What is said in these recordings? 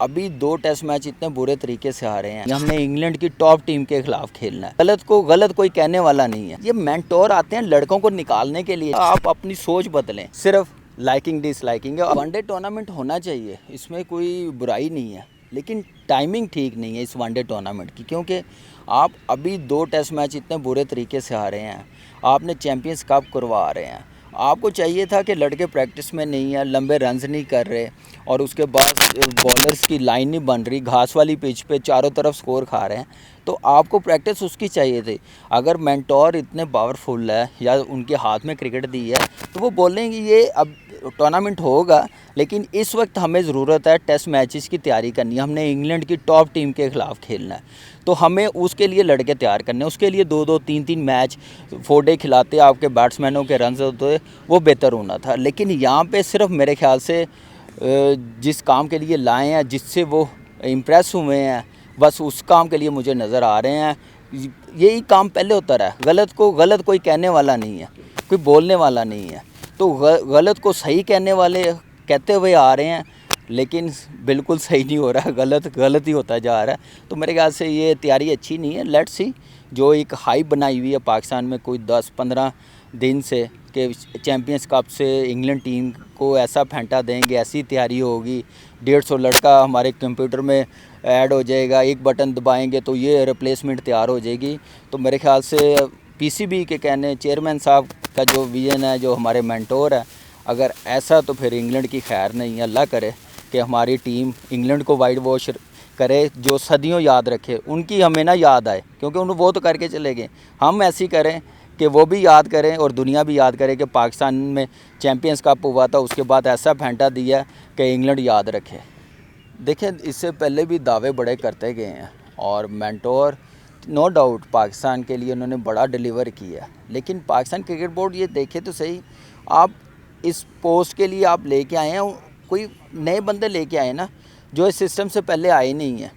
ابھی 2 test match اتنے برے طریقے سے ہارے ہیں. ہم نے انگلینڈ کی ٹاپ ٹیم کے خلاف کھیلنا ہے. غلط کوئی کہنے والا نہیں ہے. یہ مینٹور آتے ہیں لڑکوں کو نکالنے کے لیے. آپ اپنی سوچ بدلیں. صرف لائکنگ ڈس لائکنگ ہے. ون ڈے ٹورنامنٹ ہونا چاہیے, اس میں کوئی برائی نہیں ہے, لیکن ٹائمنگ ٹھیک نہیں ہے اس ون ڈے ٹورنامنٹ کی, کیونکہ آپ ابھی 2 ٹیسٹ میچ اتنے برے طریقے سے ہارے ہیں. آپ نے چیمپئنز کپ کروا رہے ہیں. آپ کو چاہیے تھا کہ لڑکے پریکٹس میں نہیں ہیں, لمبے رنز نہیں کر رہے, اور اس کے بعد بولرز کی لائن نہیں بن رہی, گھاس والی پچ پہ چاروں طرف سکور کھا رہے ہیں, تو آپ کو پریکٹس اس کی چاہیے تھی. اگر مینٹور اتنے پاورفل ہے یا ان کے ہاتھ میں کرکٹ دی ہے تو وہ بولیں گے یہ اب ٹورنامنٹ ہوگا, لیکن اس وقت ہمیں ضرورت ہے ٹیسٹ میچز کی تیاری کرنی ہے. ہم نے انگلینڈ کی ٹاپ ٹیم کے خلاف کھیلنا ہے, تو ہمیں اس کے لیے لڑکے تیار کرنے ہیں. اس کے لیے 2-2 3-3 میچ 4 ڈے کھلاتے آپ کے بیٹسمینوں کے رنز ہوتے, وہ بہتر ہونا تھا. لیکن یہاں پہ صرف میرے خیال سے جس کام کے لیے لائے ہیں, جس سے وہ امپریس ہوئے ہیں, بس اس کام کے لیے مجھے نظر آ رہے ہیں. یہی کام پہلے ہوتا رہا. غلط کوئی کہنے والا نہیں ہے, کوئی بولنے والا نہیں ہے. تو غلط کو صحیح کہتے ہوئے آ رہے ہیں, لیکن بالکل صحیح نہیں ہو رہا, غلط ہی ہوتا جا رہا ہے. تو میرے خیال سے یہ تیاری اچھی نہیں ہے. لیٹس سی, جو ایک ہائپ بنائی ہوئی ہے پاکستان میں کوئی 10-15 دن سے کہ چیمپئنز کپ سے انگلینڈ ٹیم کو ایسا پھینٹا دیں گے, ایسی تیاری ہوگی, 150 لڑکا ہمارے کمپیوٹر میں ایڈ ہو جائے گا, ایک بٹن دبائیں گے تو یہ ریپلیسمنٹ تیار ہو جائے گی. تو میرے خیال سے پی سی بی کے کہنے چیئرمین صاحب کا جو ویژن ہے, جو ہمارے مینٹور ہے, اگر ایسا تو پھر انگلینڈ کی خیر نہیں ہے. اللہ کرے کہ ہماری ٹیم انگلینڈ کو وائٹ واش کرے, جو صدیوں یاد رکھے. ان کی ہمیں نہ یاد آئے, کیونکہ وہ تو کر کے چلے گئے. ہم ایسی کریں کہ وہ بھی یاد کریں اور دنیا بھی یاد کرے کہ پاکستان میں چیمپئنز کپ ہوا تھا, اس کے بعد ایسا پھینٹا دیا کہ انگلینڈ یاد رکھے. دیکھیں, اس سے پہلے بھی دعوے بڑے کرتے گئے ہیں, اور مینٹور نو ڈاؤٹ پاکستان کے لیے انہوں نے بڑا ڈیلیور کیا. لیکن پاکستان کرکٹ بورڈ یہ دیکھے تو صحیح, آپ اس پوسٹ کے لیے آپ لے کے آئے ہیں, کوئی نئے بندے لے کے آئے نا, جو اس سسٹم سے پہلے آئے نہیں ہیں.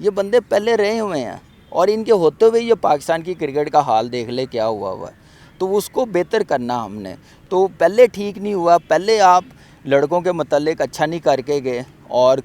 یہ بندے پہلے رہے ہوئے ہیں, اور ان کے ہوتے ہوئے یہ پاکستان کی کرکٹ کا حال دیکھ لے کیا ہوا ہے. تو اس کو بہتر کرنا ہم نے. تو پہلے ٹھیک نہیں ہوا, پہلے آپ لڑکوں کے متعلق اچھا نہیں کر کے گئے, اور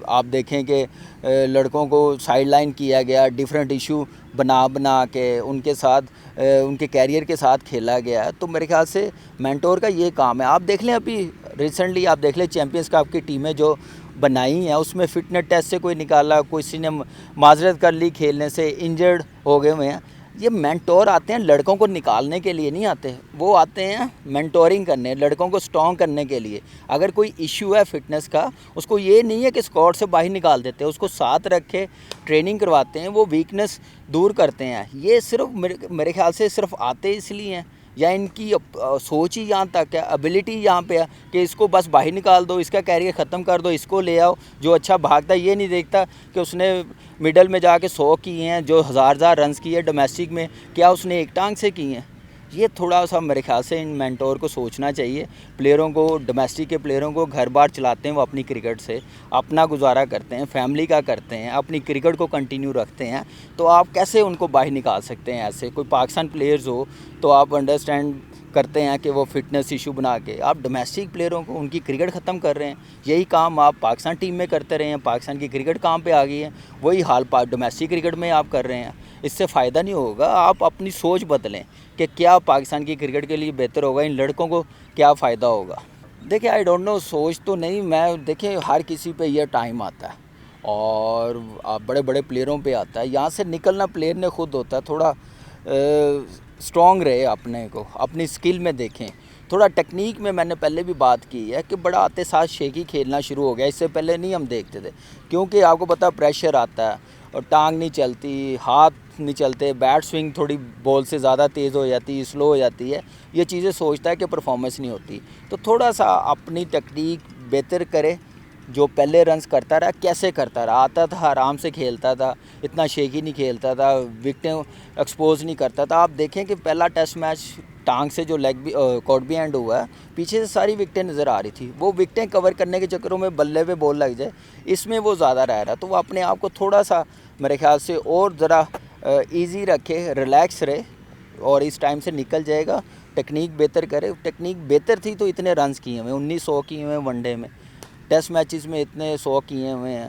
آپ دیکھیں کہ لڑکوں کو سائیڈ لائن کیا گیا, ڈیفرنٹ ایشو بنا کے ان کے ساتھ ان کے کیریئر کے ساتھ کھیلا گیا. تو میرے خیال سے مینٹور کا یہ کام ہے. آپ دیکھ لیں ابھی ریسنٹلی آپ دیکھ لیں چیمپئنز کپ کی ٹیمیں جو بنائی ہیں, اس میں فٹنس ٹیسٹ سے کوئی نکالا, کسی نے معذرت کر لی کھیلنے سے, انجرڈ ہو گئے ہوئے ہیں. یہ مینٹور آتے ہیں لڑکوں کو نکالنے کے لیے نہیں آتے, وہ آتے ہیں مینٹورنگ کرنے, لڑکوں کو سٹرونگ کرنے کے لیے. اگر کوئی ایشو ہے فٹنس کا, اس کو یہ نہیں ہے کہ اسکواڈ سے باہر نکال دیتے, اس کو ساتھ رکھے ٹریننگ کرواتے ہیں, وہ ویکنس دور کرتے ہیں. یہ صرف میرے خیال سے صرف آتے اس لیے ہیں, یا ان کی سوچ ہی یہاں تک ہے, ابیلٹی یہاں پہ ہے کہ اس کو بس باہر نکال دو, اس کا کیریئر ختم کر دو, اس کو لے آؤ جو اچھا بھاگتا ہے. یہ نہیں دیکھتا کہ اس نے مڈل میں جا کے 100 کیے ہیں, جو ہزار رنز کیے ڈومیسٹک میں, کیا اس نے ایک ٹانگ سے کیے ہیں. یہ تھوڑا سا میرے خیال سے ان مینٹور کو سوچنا چاہیے. پلیئروں کو, ڈومیسٹک کے پلیئروں کو گھر بار چلاتے ہیں, وہ اپنی کرکٹ سے اپنا گزارا کرتے ہیں, فیملی کا کرتے ہیں, اپنی کرکٹ کو کنٹینیو رکھتے ہیں. تو آپ کیسے ان کو باہر نکال سکتے ہیں؟ ایسے کوئی پاکستان پلیئرز ہو تو آپ انڈرسٹینڈ کرتے ہیں کہ وہ فٹنس ایشو بنا کے آپ ڈومیسٹک پلیئروں کو ان کی کرکٹ ختم کر رہے ہیں. یہی کام آپ پاکستان ٹیم میں کرتے رہے ہیں, پاکستان کی کرکٹ کام پہ آ گئی ہے, وہی حال ڈومیسٹک کرکٹ میں آپ کر رہے ہیں. اس سے فائدہ نہیں ہوگا. آپ اپنی سوچ بدلیں کہ کیا پاکستان کی کرکٹ کے لیے بہتر ہوگا, ان لڑکوں کو کیا فائدہ ہوگا. دیکھیں, آئی ڈونٹ نو, سوچ تو نہیں میں, دیکھیں ہر کسی پہ یہ ٹائم آتا ہے, اور بڑے بڑے پلیئروں پہ آتا ہے. یہاں سے نکلنا پلیئر نے خود ہوتا ہے. تھوڑا سٹرونگ رہے, اپنے کو اپنی سکل میں دیکھیں. تھوڑا ٹیکنیک میں نے پہلے بھی بات کی ہے کہ بڑا آتے ساتھ شیکی کھیلنا شروع ہو گیا. اس سے پہلے نہیں ہم دیکھتے تھے, کیونکہ آپ کو پتہ پریشر آتا ہے, اور ٹانگ نہیں چلتی, ہاتھ نہیں چلتے, بیٹ سوئنگ تھوڑی بال سے زیادہ تیز ہو جاتی ہے, سلو ہو جاتی ہے. یہ چیزیں سوچتا ہے کہ پرفارمنس نہیں ہوتی. تو تھوڑا سا اپنی ٹیکنیک بہتر کرے. جو پہلے رنز کرتا رہا, کیسے کرتا رہا, آتا تھا آرام سے کھیلتا تھا, اتنا شیکی نہیں کھیلتا تھا, وکٹیں ایکسپوز نہیں کرتا تھا. آپ دیکھیں کہ پہلا ٹیسٹ میچ ٹانگ سے جو کارڈ بھی اینڈ ہوا ہے, پیچھے سے ساری وکٹیں نظر آ رہی تھی. وہ وکٹیں کور کرنے کے چکروں میں بلے پہ بال لگ جائے, اس میں وہ زیادہ رہ رہا. تو وہ اپنے آپ کو تھوڑا سا میرے خیال سے اور ذرا ایزی رکھے, ریلیکس رہے, اور اس ٹائم سے نکل جائے گا. ٹیکنیک بہتر کرے. ٹیکنیک بہتر تھی تو اتنے رنز کیے ہوئے, 1900 کیے ہوئے ون ڈے میں, ٹیسٹ میچز میں اتنے 100 کیے ہوئے ہیں.